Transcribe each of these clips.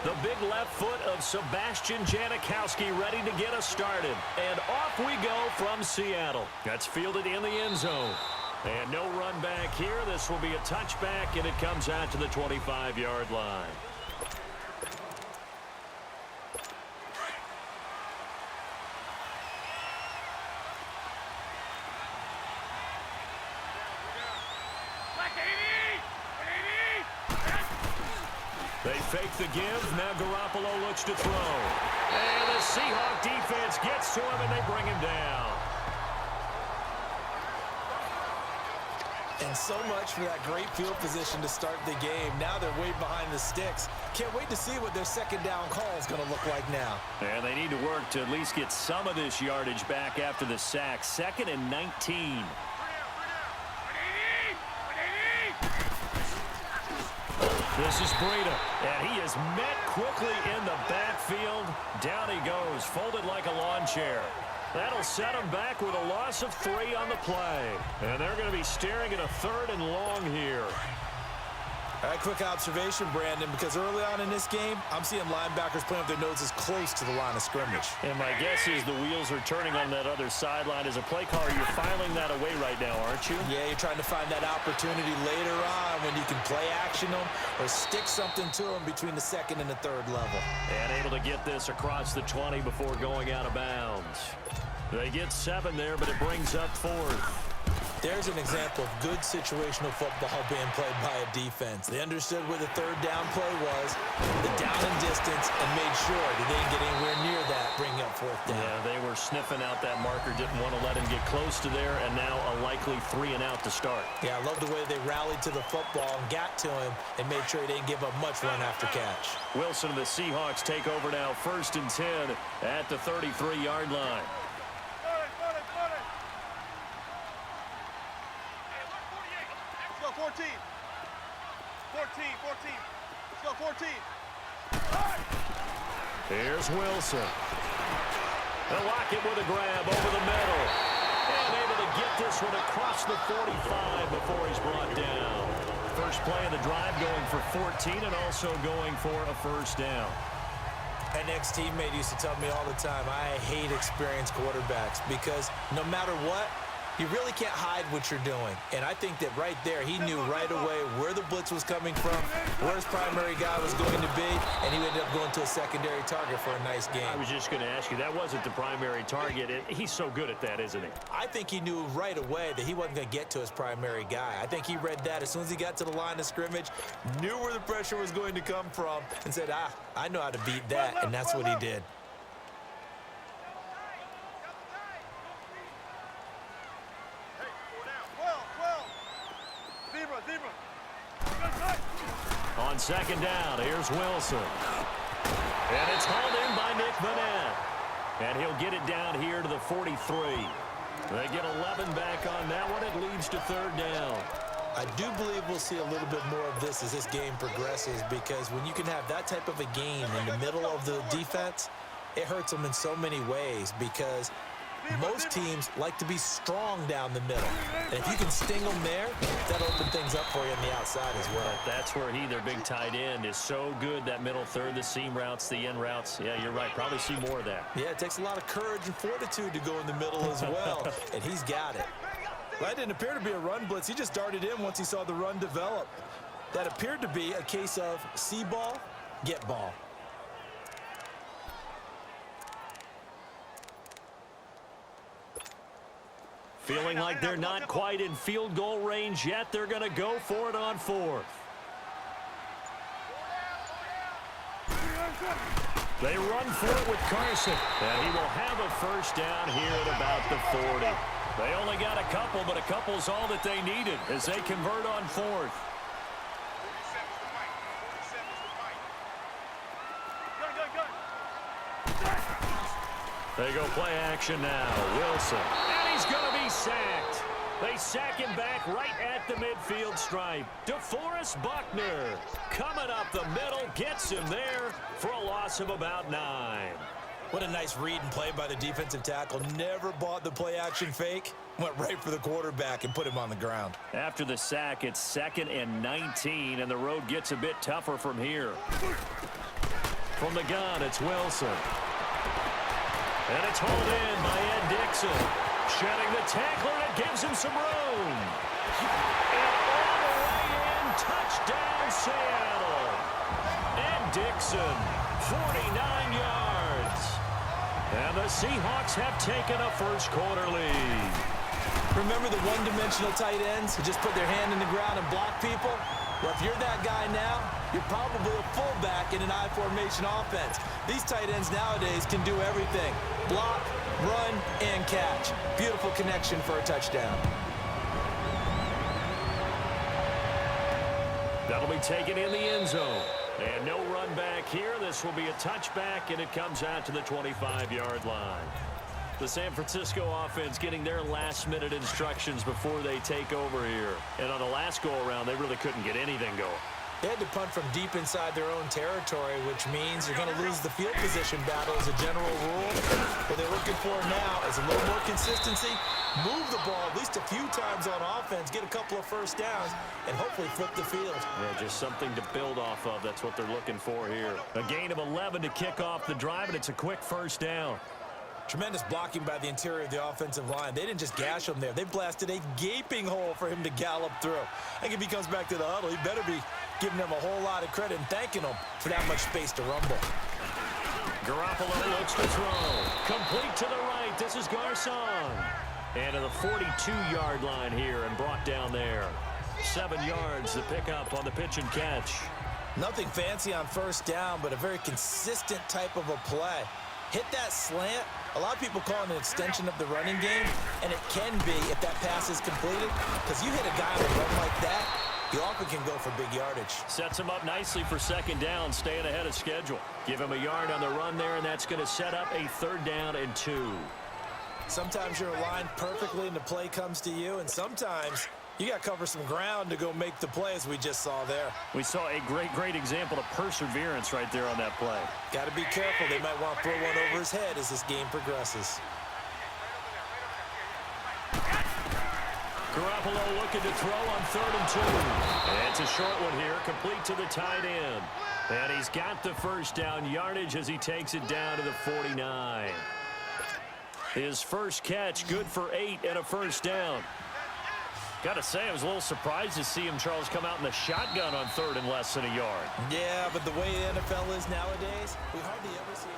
The big left foot of Sebastian Janikowski ready to get us started. And off we go from Seattle. That's fielded in the end zone. And no run back here. This will be a touchback, and it comes out to the 25-yard line. They fake the give. Now Garoppolo looks to throw. And the Seahawk defense gets to him, and they bring him down. And so much for that great field position to start the game. Now they're way behind the sticks. Can't wait to see what their second down call is going to look like now. And they need to work to at least get some of this yardage back after the sack. 2nd and 19. This is Breida, and he is met quickly in the backfield. Down he goes, folded like a lawn chair. That'll set him back with a loss of 3 on the play. And they're going to be staring at a 3rd and long here. All right, quick observation, Brandon, because early on in this game, I'm seeing linebackers playing with their noses close to the line of scrimmage. And my guess is the wheels are turning on that other sideline. As a play caller, you're filing that away right now, aren't you? Yeah, you're trying to find that opportunity later on when you can play action them or stick something to them between the 2nd and the 3rd level. And able to get this across the 20 before going out of bounds. They get 7 there, but it brings up 4th. There's an example of good situational football being played by a defense. They understood where the 3rd down play was, the down and distance, and made sure that they didn't get anywhere near that, bringing up 4th down. Yeah, they were sniffing out that marker, didn't want to let him get close to there, and now a likely 3 and out to start. Yeah, I love the way they rallied to the football and got to him and made sure he didn't give up much run after catch. Wilson and the Seahawks take over now, 1st and 10 at the 33-yard line. 14. Let's go 14. Here's Wilson. They'll lock it with a grab over the middle. And able to get this one across the 45 before he's brought down. First play of the drive going for 14 and also going for a 1st down. An ex-teammate used to tell me all the time, I hate experienced quarterbacks because no matter what, you really can't hide what you're doing. And I think that right there, he knew right away where the blitz was coming from, where his primary guy was going to be, and he ended up going to a secondary target for a nice game. I was just going to ask you, that wasn't the primary target. He's so good at that, isn't he? I think he knew right away that he wasn't going to get to his primary guy. I think he read that as soon as he got to the line of scrimmage, knew where the pressure was going to come from, and said, I know how to beat that, and that's what he did. On 2nd down, here's Wilson. And it's hauled in by Nick Vanette. And he'll get it down here to the 43. They get 11 back on that one. It leads to 3rd down. I do believe we'll see a little bit more of this as this game progresses because when you can have that type of a game in the middle of the defense, it hurts them in so many ways because most teams like to be strong down the middle. And if you can sting them there, that'll open things up for you on the outside as well. That's where their big tight end, is so good, that middle third, the seam routes, the end routes. Yeah, you're right. Probably see more of that. Yeah, it takes a lot of courage and fortitude to go in the middle as well, and he's got it. That didn't appear to be a run blitz. He just darted in once he saw the run develop. That appeared to be a case of see ball, get ball. Feeling like they're not quite in field goal range yet. They're going to go for it on 4th. They run for it with Carson. And he will have a 1st down here at about the 40. They only got a couple, but a couple's all that they needed as they convert on 4th. They go play action now. Wilson. And he's going to be sacked. They sack him back right at the midfield stripe. DeForest Buckner coming up the middle, gets him there for a loss of about 9. What a nice read and play by the defensive tackle. Never bought the play action fake. Went right for the quarterback and put him on the ground. After the sack, it's 2nd and 19, and the road gets a bit tougher from here. From the gun, it's Wilson. And it's hauled in by Ed Dixon. Shedding the tackler, and it gives him some room. And all the way in, touchdown Seattle. Ed Dixon, 49 yards. And the Seahawks have taken a first quarter lead. Remember the one-dimensional tight ends who just put their hand in the ground and block people? Well, if you're that guy now, you're probably a fullback in an I-formation offense. These tight ends nowadays can do everything. Block, run, and catch. Beautiful connection for a touchdown. That'll be taken in the end zone. And no run back here. This will be a touchback, and it comes out to the 25-yard line. The San Francisco offense getting their last-minute instructions before they take over here. And on the last go-around, they really couldn't get anything going. They had to punt from deep inside their own territory, which means you're going to lose the field position battle as a general rule. What they're looking for now is a little more consistency, move the ball at least a few times on offense, get a couple of first downs, and hopefully flip the field. Yeah, just something to build off of. That's what they're looking for here. A gain of 11 to kick off the drive, and it's a quick first down. Tremendous blocking by the interior of the offensive line. They didn't just gash him there. They blasted a gaping hole for him to gallop through. I think if he comes back to the huddle, he better be giving them a whole lot of credit and thanking them for that much space to rumble. Garoppolo looks to throw. Complete to the right. This is Garcon. And to the 42-yard line here and brought down there. 7 yards to pick up on the pitch and catch. Nothing fancy on first down, but a very consistent type of a play. Hit that slant. A lot of people call it an extension of the running game, and it can be if that pass is completed, because you hit a guy on a run like that, you often can go for big yardage. Sets him up nicely for second down, staying ahead of schedule. Give him a yard on the run there, and that's going to set up a 3rd down and 2. Sometimes you're aligned perfectly and the play comes to you, and sometimes you got to cover some ground to go make the play, as we just saw there. We saw a great example of perseverance right there on that play. Got to be careful. They might want to throw one over his head as this game progresses. Garoppolo looking to throw on 3rd and 2. And it's a short one here, complete to the tight end. And he's got the first down yardage as he takes it down to the 49. His first catch, good for 8 and a first down. Got to say, I was a little surprised to see him, Charles, come out in the shotgun on 3rd and less than a yard. Yeah, but the way the NFL is nowadays, we hardly ever see it.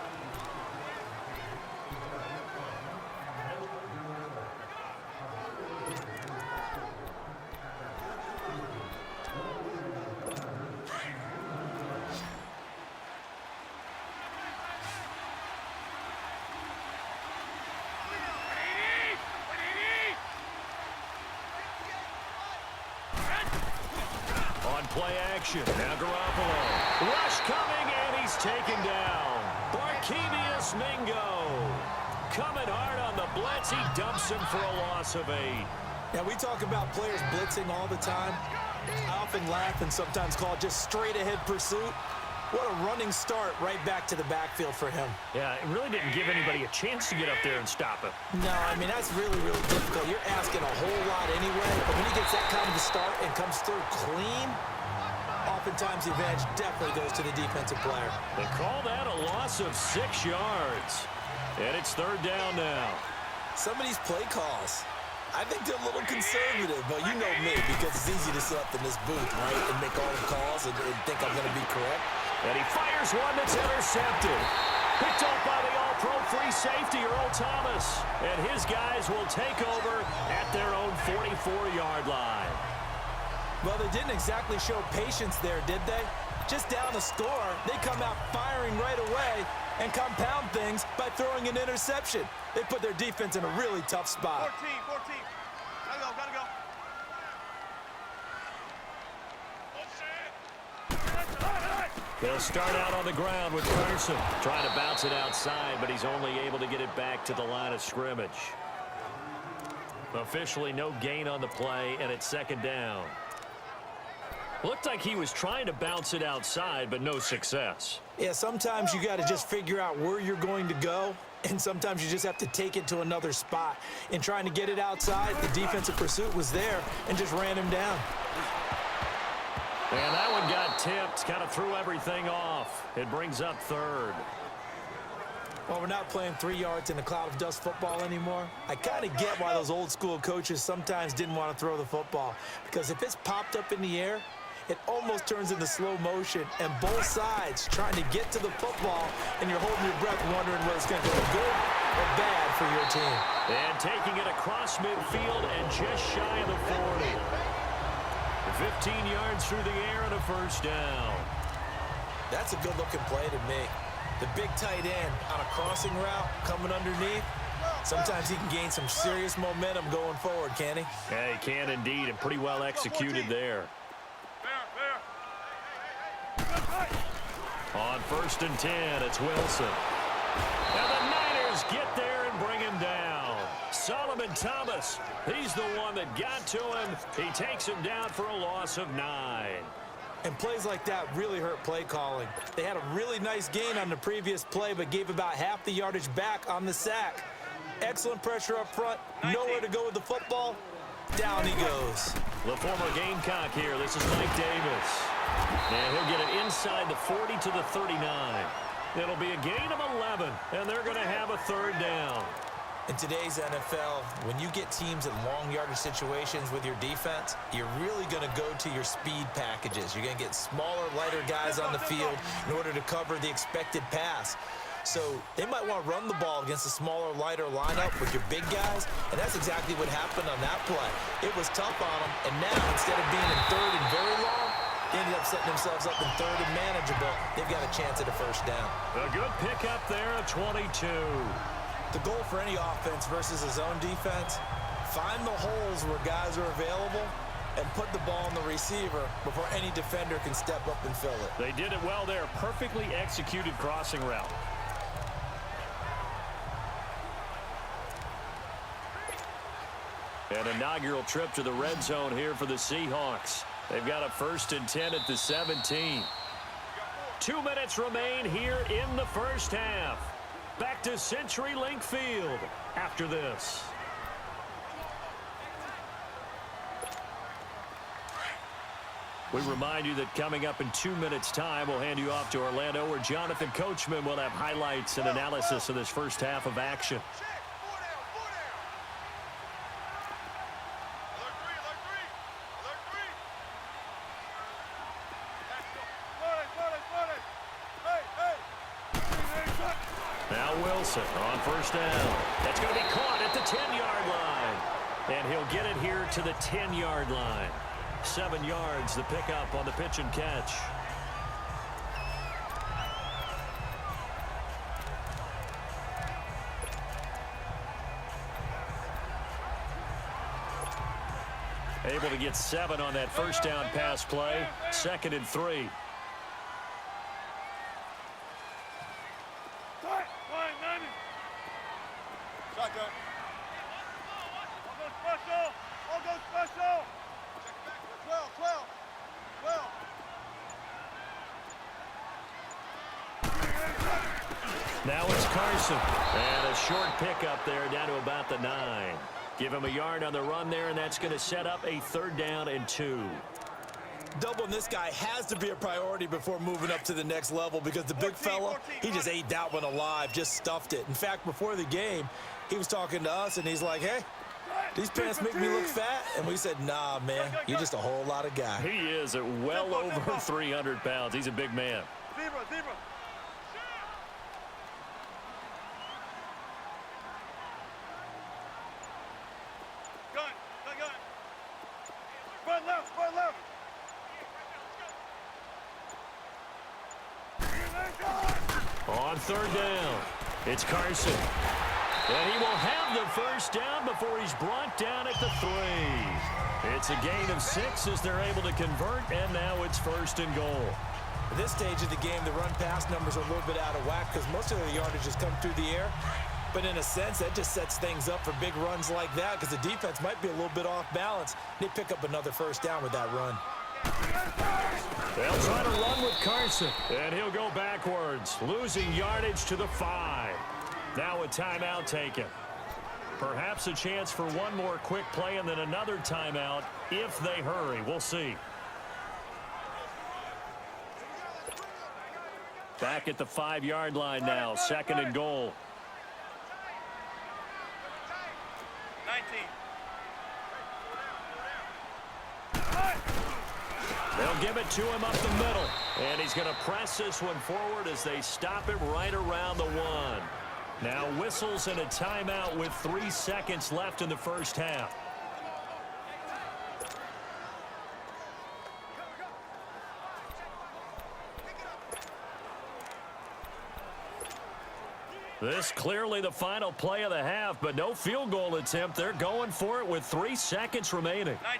Play action. Now Garoppolo. Rush coming, and he's taken down. Barkevius Mingo. Coming hard on the blitz. He dumps him for a loss of 8. Now, we talk about players blitzing all the time. I often laugh and sometimes call it just straight-ahead pursuit. What a running start right back to the backfield for him. Yeah, it really didn't give anybody a chance to get up there and stop him. No, I mean, that's really difficult. You're asking a whole lot anyway, but when he gets that kind of a start and comes through clean, oftentimes the advantage definitely goes to the defensive player. They call that a loss of 6 yards. And it's 3rd down now. Some of these play calls, I think they're a little conservative, but you know me, because it's easy to sit up in this booth, right, and make all the calls and think I'm going to be correct. And he fires one that's intercepted. Picked off by the all-pro free safety, Earl Thomas. And his guys will take over at their own 44-yard line. Well, they didn't exactly show patience there, did they? Just down a score, they come out firing right away and compound things by throwing an interception. They put their defense in a really tough spot. 14. Gotta go. They'll start out on the ground with Carson. Trying to bounce it outside, but he's only able to get it back to the line of scrimmage. Officially no gain on the play, and it's 2nd down. Looked like he was trying to bounce it outside, but no success. Yeah, sometimes you got to just figure out where you're going to go, and sometimes you just have to take it to another spot. In trying to get it outside, the defensive pursuit was there and just ran him down. And that one got tipped, kind of threw everything off. It brings up third. Well, we're not playing 3 yards in a cloud of dust football anymore. I kind of get why those old school coaches sometimes didn't want to throw the football, because if it's popped up in the air, it almost turns into slow motion, and both sides trying to get to the football, and you're holding your breath wondering whether it's going to go good or bad for your team. And taking it across midfield and just shy of the 40. 15 yards through the air and a first down. That's a good-looking play to me. The big tight end on a crossing route coming underneath. Sometimes he can gain some serious momentum going forward, can he? Yeah, he can indeed, and pretty well executed there. On 1st and 10, it's Wilson. And the Niners get there and bring him down. Solomon Thomas, he's the one that got to him. He takes him down for a loss of 9. And plays like that really hurt play calling. They had a really nice gain on the previous play, but gave about half the yardage back on the sack. Excellent pressure up front. Nowhere to go with the football. Down he goes. The former Gamecock here. This is Mike Davis. And he'll get it inside the 40 to the 39. It'll be a gain of 11, and they're going to have a third down. In today's NFL, when you get teams in long yardage situations with your defense, you're really going to go to your speed packages. You're going to get smaller, lighter guys on the field in order to cover the expected pass. So they might want to run the ball against a smaller, lighter lineup with your big guys, and that's exactly what happened on that play. It was tough on them, and now instead of being in third and very long, they ended up setting themselves up in third and manageable. They've got a chance at a first down. A good pickup there at 22. The goal for any offense versus a zone defense, find the holes where guys are available and put the ball on the receiver before any defender can step up and fill it. They did it well there. Perfectly executed crossing route. An inaugural trip to the red zone here for the Seahawks. They've got a 1st and 10 at the 17. 2 minutes remain here in the first half. Back to CenturyLink Field after this. We remind you that coming up in 2 minutes' time, we'll hand you off to Orlando, where Jonathan Coachman will have highlights and analysis of this first half of action. Now Wilson on first down. That's going to be caught at the 10-yard line. And he'll get it here to the 10-yard line. 7 yards, the pickup on the pitch and catch. Able to get 7 on that first down pass play. 2nd and 3. Shotgun. I'll go special. I'll go special. 12, 12, 12. Now it's Carson. And a short pickup there down to about the 9. Give him a yard on the run there, and that's going to set up a 3rd down and 2. Doubling this guy has to be a priority before moving up to the next level, because the big fella, he just ate that one alive, just stuffed it. In fact, before the game, he was talking to us, and he's like, hey, these pants make me look fat. And we said, nah, man, you're just a whole lot of guy. He is at well over 300 pounds. He's a big man. Zebra, zebra. Gun, gun, gun. Run left, run left. On 3rd down, it's Carson. And he will have the first down before he's brought down at the 3. It's a gain of 6 as they're able to convert, and now it's 1st and goal. At this stage of the game, the run-pass numbers are a little bit out of whack because most of the yardage has come through the air. But in a sense, that just sets things up for big runs like that, because the defense might be a little bit off balance. They pick up another first down with that run. They'll try to run with Carson, and he'll go backwards, losing yardage to the 5. Now a timeout taken. Perhaps a chance for one more quick play and then another timeout if they hurry. We'll see. Back at the 5-yard line now, 2nd and goal. 19. They'll give it to him up the middle. And he's going to press this one forward as they stop it right around the 1. Now whistles and a timeout with 3 seconds left in the first half. This clearly the final play of the half, but no field goal attempt. They're going for it with 3 seconds remaining. 19.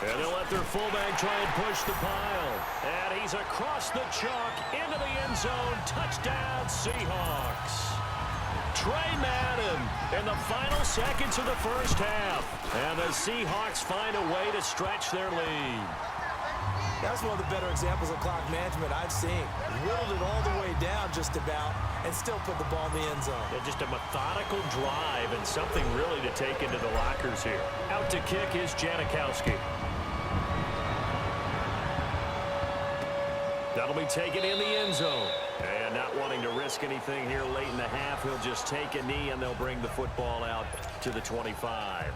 And they'll let their fullback try and push the pile. And he's across the chalk into the end zone. Touchdown, Seahawks. Trey Madden in the final seconds of the first half. And the Seahawks find a way to stretch their lead. That's one of the better examples of clock management I've seen. Whittled it all the way down just about and still put the ball in the end zone. Yeah, just a methodical drive and something really to take into the lockers here. Out to kick is Janikowski. That'll be taken in the end zone. And not wanting to risk anything here late in the half, he'll just take a knee and they'll bring the football out to the 25.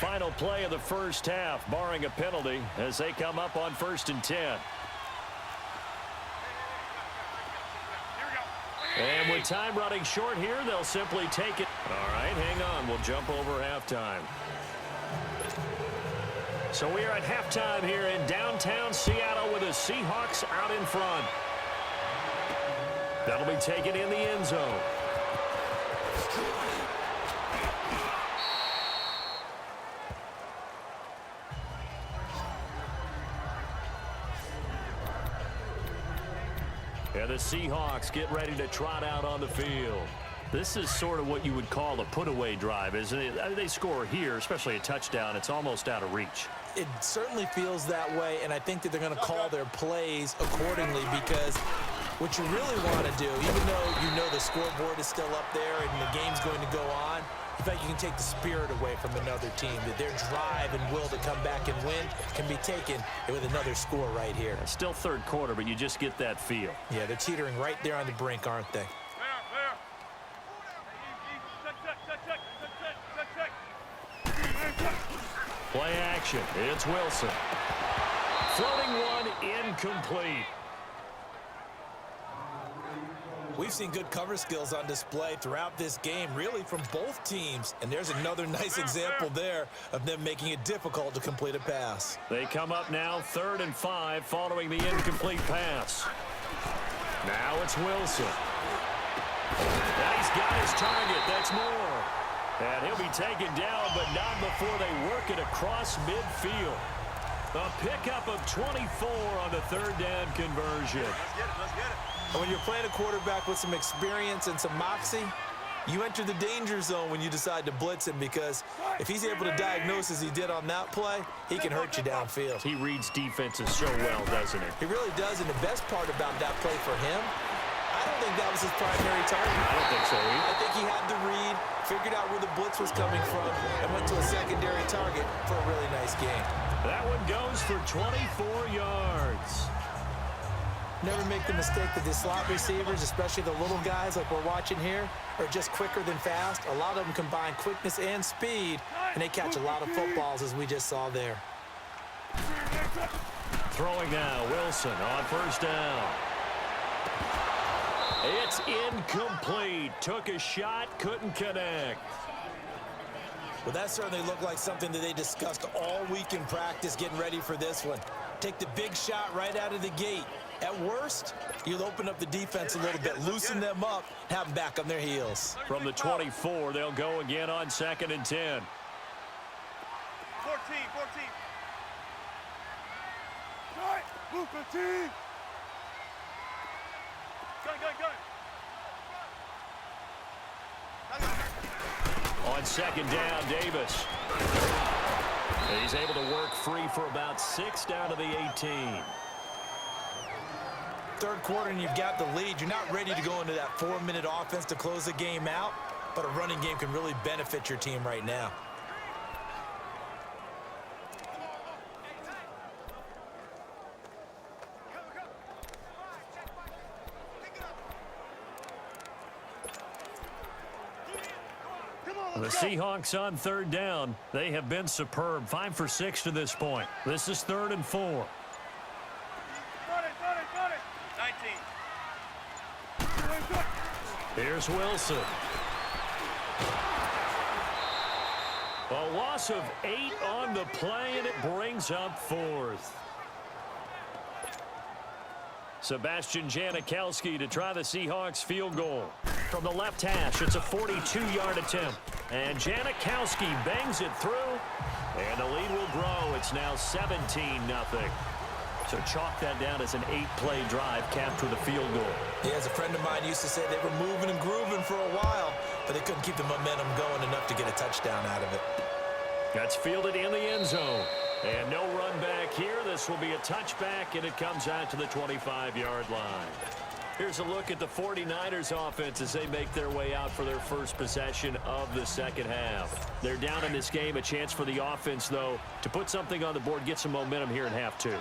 Final play of the first half, barring a penalty, as they come up on 1st and 10. And with time running short here, they'll simply take it. All right, hang on. We'll jump over halftime. So we are at halftime here in downtown Seattle with the Seahawks out in front. That'll be taken in the end zone. And the Seahawks get ready to trot out on the field. This is sort of what you would call a put-away drive, isn't it? They score here, especially a touchdown. It's almost out of reach. It certainly feels that way, and I think that they're going to call their plays accordingly because what you really want to do, even though you know the scoreboard is still up there and the game's going to go on, in fact, you can take the spirit away from another team, that their drive and will to come back and win can be taken with another score right here. It's still third quarter, but you just get that feel. Yeah, they're teetering right there on the brink, aren't they? Play action. It's Wilson. Floating one, incomplete. We've seen good cover skills on display throughout this game, really from both teams. And there's another nice example there of them making it difficult to complete a pass. They come up now 3rd and 5 following the incomplete pass. Now it's Wilson. And he's got his target. That's Moore. And he'll be taken down, but not before they work it across midfield. A pickup of 24 on the 3rd down conversion. Let's get it. Let's get it. And when you're playing a quarterback with some experience and some moxie, you enter the danger zone when you decide to blitz him, because if he's able to diagnose as he did on that play, he can hurt you downfield. He reads defenses so well, doesn't he? He really does, and the best part about that play for him, I don't think that was his primary target. I don't think so either. I think he had the read, figured out where the blitz was coming from, and went to a secondary target for a really nice game. That one goes for 24 yards. Never make the mistake that the slot receivers, especially the little guys like we're watching here, are just quicker than fast. A lot of them combine quickness and speed, and they catch a lot of footballs, as we just saw there. Throwing now, Wilson on 1st down. It's incomplete. Took a shot, couldn't connect. Well, that certainly looked like something that they discussed all week in practice getting ready for this one. Take the big shot right out of the gate. At worst, you'll open up the defense a little bit, loosen them up, have them back on their heels. From the 24, they'll go again on 2nd and 10. 14. Move 15. Gun. On 2nd down, Davis. He's able to work free for about 6 down to the 18. Third quarter and you've got the lead. You're not ready to go into that 4-minute offense to close the game out, but a running game can really benefit your team right now. The Seahawks on third down. They have been superb. 5 for 6 to this point. This is 3rd and 4. Got it. 19. Here's Wilson. A loss of 8 on the play, and it brings up 4th. Sebastian Janikowski to try the Seahawks field goal. From the left hash, it's a 42-yard attempt. And Janikowski bangs it through, and the lead will grow. It's now 17-0. So chalk that down as an 8-play drive capped with a field goal. Yeah, as a friend of mine used to say, they were moving and grooving for a while, but they couldn't keep the momentum going enough to get a touchdown out of it. That's fielded in the end zone. And no run back here. This will be a touchback, and it comes out to the 25-yard line. Here's a look at the 49ers offense as they make their way out for their first possession of the second half. They're down in this game. A chance for the offense, though, to put something on the board, get some momentum here in half 2.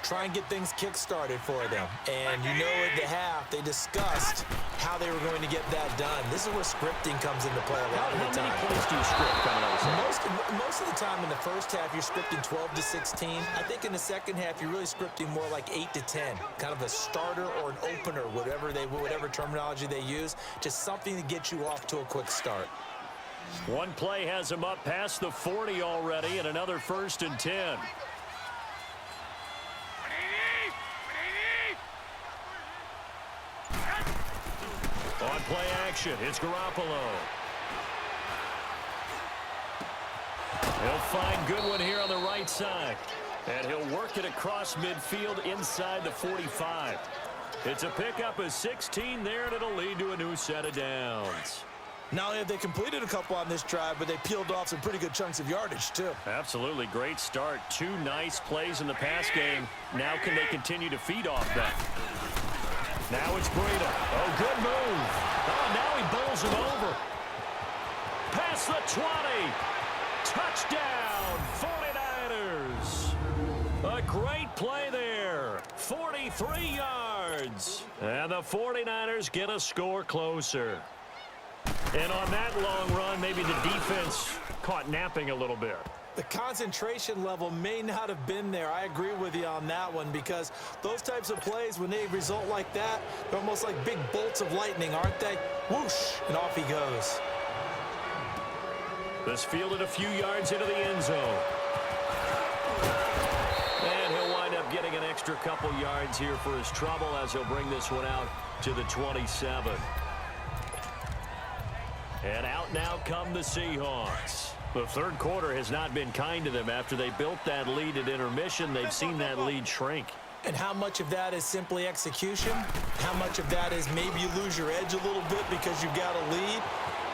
Try and get things kick-started for them. And you know at the half, they discussed how they were going to get that done. This is where scripting comes into play a lot of the time. How many plays do you script coming out of the second? Most of the time in the first half, you're scripting 12 to 16. I think in the second half, you're really scripting more like 8 to 10. Kind of a starter or an opener, whatever terminology they use. Just something to get you off to a quick start. One play has them up past the 40 already, and another 1st and 10. On play action, it's Garoppolo. He'll find Goodwin here on the right side. And he'll work it across midfield inside the 45. It's a pickup of 16 there, and it'll lead to a new set of downs. Not only have they completed a couple on this drive, but they peeled off some pretty good chunks of yardage, too. Absolutely. Great start. 2 nice plays in the pass game. Now can they continue to feed off that? Now it's Breida. Oh, good move. Oh, now he bowls him over. Past the 20. Touchdown, 49ers. A great play there. 43 yards. And the 49ers get a score closer. And on that long run, maybe the defense caught napping a little bit. The concentration level may not have been there. I agree with you on that one, because those types of plays, when they result like that, they're almost like big bolts of lightning, aren't they? Whoosh, and off he goes. This fielded a few yards into the end zone. And he'll wind up getting an extra couple yards here for his trouble as he'll bring this one out to the 27. And out now come the Seahawks. The third quarter has not been kind to them. After they built that lead at intermission, they've seen that lead shrink. And how much of that is simply execution? How much of that is maybe you lose your edge a little bit because you've got a lead?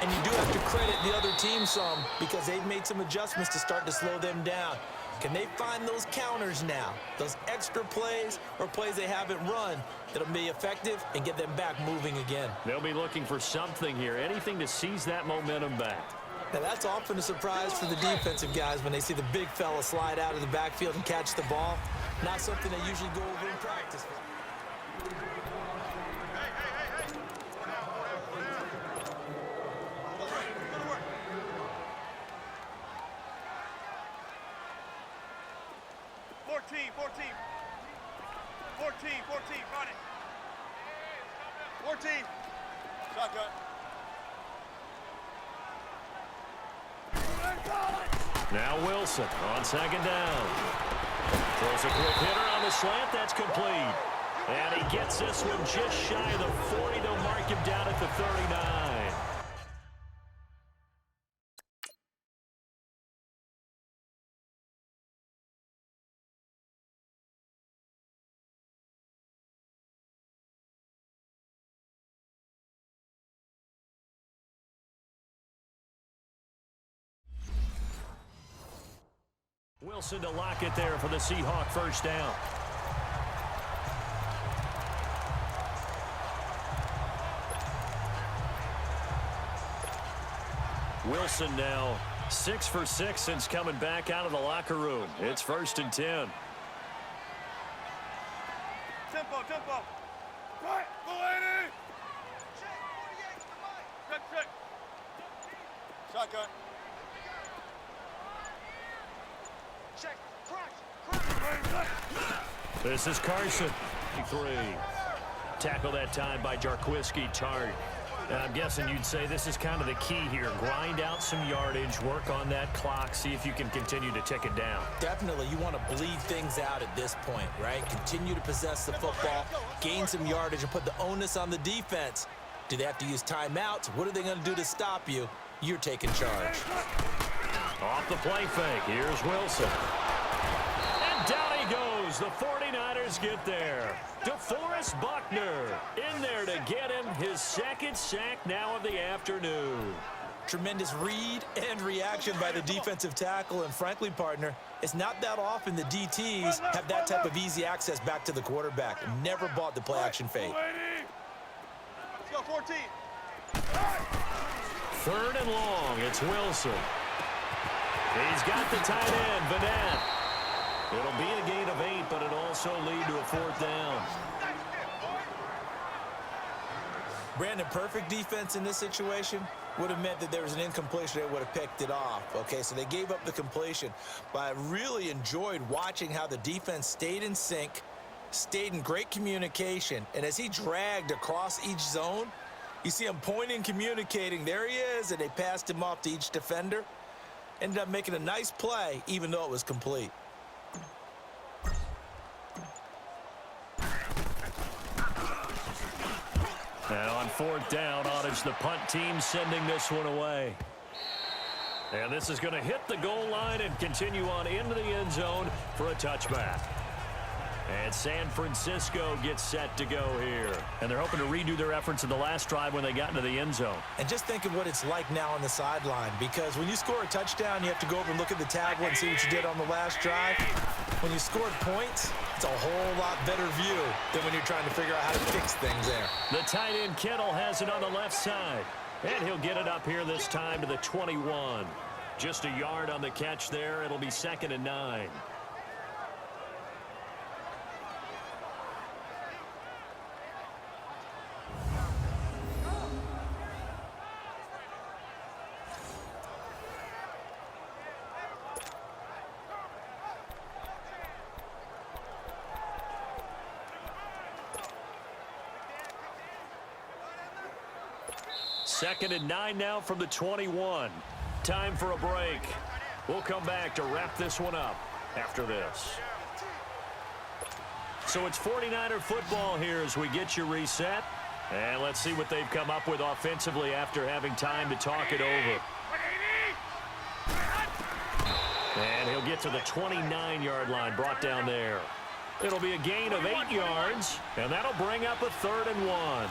And you do have to credit the other team some, because they've made some adjustments to start to slow them down. Can they find those counters now, those extra plays or plays they haven't run that'll be effective and get them back moving again? They'll be looking for something here, anything to seize that momentum back. Now, that's often a surprise for the defensive guys when they see the big fella slide out of the backfield and catch the ball. Not something they usually go over in practice. Run it. 14. Shotgun. Now Wilson on second down. Throws a quick hitter on the slant. That's complete. And he gets this one just shy of the 40. They'll mark him down at the 39. Wilson to lock it there for the Seahawk first down. Wilson now 6 for 6 since coming back out of the locker room. It's 1st and 10. Tempo. Right, go 80. Check. Shotgun. Check. This is Carson. 3. Tackle that time by Jarquiski Tart. And I'm guessing you'd say this is kind of the key here. Grind out some yardage, work on that clock, see if you can continue to tick it down. Definitely, you want to bleed things out at this point, right? Continue to possess the football, gain some yardage, and put the onus on the defense. Do they have to use timeouts? What are they going to do to stop you? You're taking charge. Off the play fake, here's Wilson. And down he goes. The 49ers get there. DeForest Buckner in there to get him his second sack now of the afternoon. Tremendous read and reaction by the defensive tackle, and frankly, partner, it's not that often the DTs have that type of easy access back to the quarterback. Never bought the play-action fake. Let's go, 14. 3rd and long, it's Wilson. He's got the tight end, Vanette. It'll be a gain of 8, but it'll also lead to a 4th down. Brandon, perfect defense in this situation would have meant that there was an incompletion. They would have picked it off. Okay, so they gave up the completion. But I really enjoyed watching how the defense stayed in sync, stayed in great communication. And as he dragged across each zone, you see him pointing, communicating. There he is, and they passed him off to each defender. Ended up making a nice play, even though it was complete. And on 4th down, Ottage, the punt team sending this one away. And this is going to hit the goal line and continue on into the end zone for a touchback. And San Francisco gets set to go here. And they're hoping to redo their efforts in the last drive when they got into the end zone. And just think of what it's like now on the sideline, because when you score a touchdown, you have to go over and look at the tablet and see what you did on the last drive. When you scored points, it's a whole lot better view than when you're trying to figure out how to fix things there. The tight end Kittle has it on the left side. And he'll get it up here this time to the 21. Just a yard on the catch there. It'll be 2nd and 9. Second and 9 now from the 21. Time for a break. We'll come back to wrap this one up after this. So it's 49er football here as we get you reset. And let's see what they've come up with offensively after having time to talk it over. And he'll get to the 29-yard line, brought down there. It'll be a gain of 8 yards, and that'll bring up a 3rd and 1.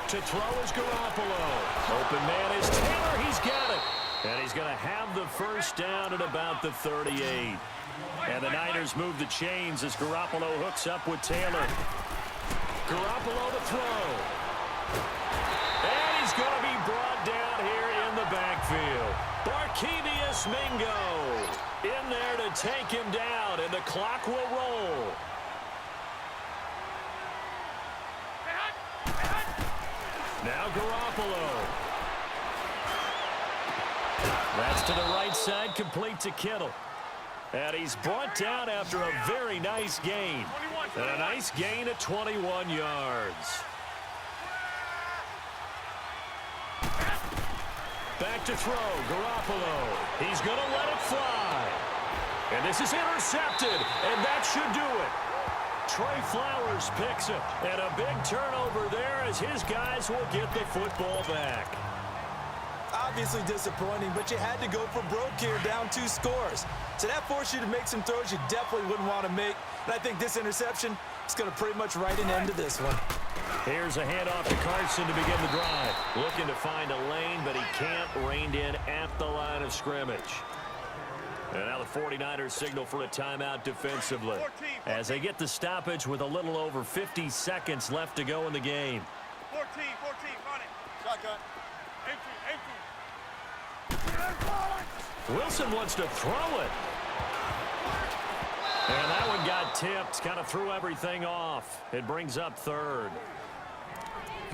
To throw is Garoppolo. Open man is Taylor. He's got it. And he's going to have the first down at about the 38. And the Niners move the chains as Garoppolo hooks up with Taylor. Garoppolo to throw. And he's going to be brought down here in the backfield. Barkevious Mingo in there to take him down, and the clock will roll. Now Garoppolo. That's to the right side, complete to Kittle. And he's brought down after a very nice gain. And a nice gain of 21 yards. Back to throw, Garoppolo. He's going to let it fly. And this is intercepted, and that should do it. Trey Flowers picks it, and a big turnover there as his guys will get the football back. Obviously disappointing, but you had to go for broke here, down 2 scores. So that forced you to make some throws you definitely wouldn't want to make. And I think this interception is going to pretty much write an end to this one. Here's a handoff to Carson to begin the drive. Looking to find a lane, but he can't. Reined in at the line of scrimmage. And now the 49ers signal for a timeout defensively as they get the stoppage with a little over 50 seconds left to go in the game. 14, run it. Shotgun. Wilson wants to throw it. And that one got tipped, kind of threw everything off. It brings up 3rd.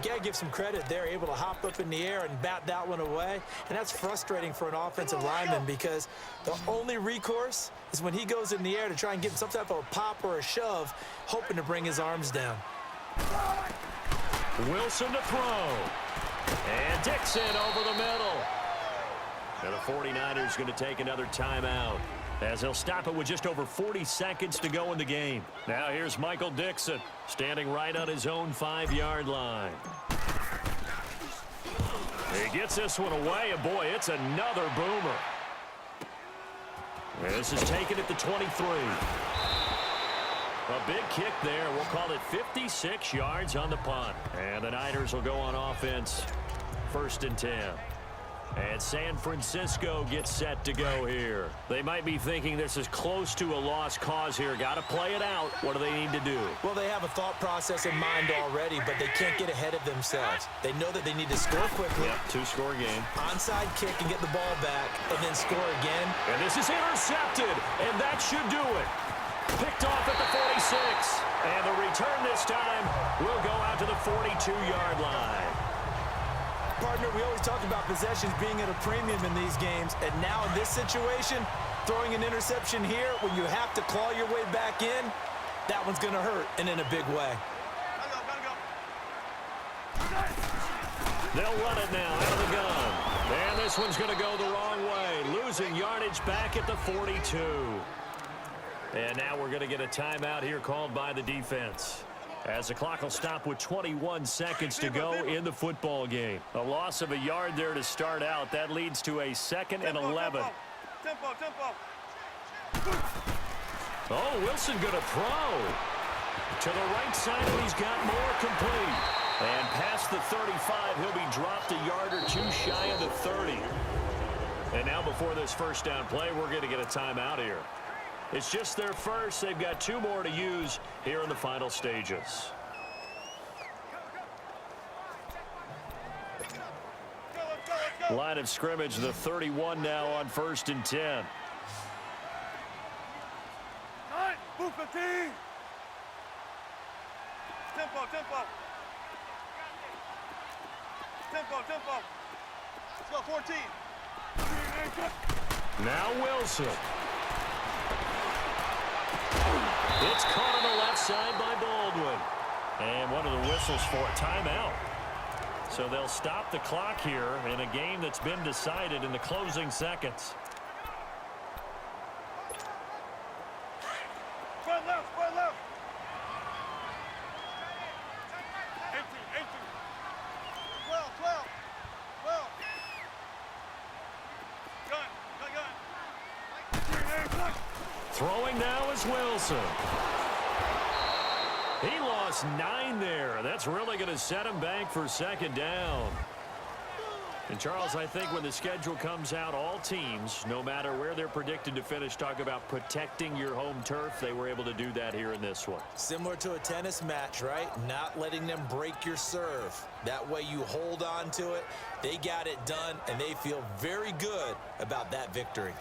You got to give some credit. They're able to hop up in the air and bat that one away. And that's frustrating for an offensive lineman because the only recourse is when he goes in the air to try and get some type of a pop or a shove, hoping to bring his arms down. Wilson to throw. And Dixon over the middle. And the 49ers going to take another timeout as they'll stop it with just over 40 seconds to go in the game. Now here's Michael Dixon standing right on his own 5-yard line. He gets this one away, and boy, it's another boomer. This is taken at the 23. A big kick there. We'll call it 56 yards on the punt. And the Niners will go on offense. 1st and 10. And San Francisco gets set to go here. They might be thinking this is close to a lost cause here. Got to play it out. What do they need to do? Well, they have a thought process in mind already, but they can't get ahead of themselves. They know that they need to score quickly. Yep, 2-score game. Onside kick and get the ball back, and then score again. And this is intercepted, and that should do it. Picked off at the 46. And the return this time will go out to the 42-yard line. Partner, we always talk about possessions being at a premium in these games, and now in this situation, throwing an interception here when you have to claw your way back in, that one's going to hurt, and in a big way. They'll run it now out of the gun. And this one's going to go the wrong way, losing yardage back at the 42. And now we're going to get a timeout here called by the defense, as the clock will stop with 21 seconds to go in the football game. A loss of a yard there to start out. That leads to a 2nd and 11. Tempo. Oh, Wilson going to throw. To the right side, and he's got more complete. And past the 35, he'll be dropped a yard or two shy of the 30. And now before this first down play, we're going to get a timeout here. It's just their first. They've got 2 more to use here in the final stages. Line of scrimmage, the 31 now on 1st and 10. Move 15. Tempo. Let's go 14. Now Wilson. It's caught on the left side by Baldwin. And one of the whistles for a timeout. So they'll stop the clock here in a game that's been decided in the closing seconds. Spread left. 18. 12. Gun. Throwing now is Wilson. He lost 9 there. That's really going to set him back for 2nd down. And, Charles, I think when the schedule comes out, all teams, no matter where they're predicted to finish, talk about protecting your home turf. They were able to do that here in this one. Similar to a tennis match, right? Not letting them break your serve. That way you hold on to it. They got it done, and they feel very good about that victory.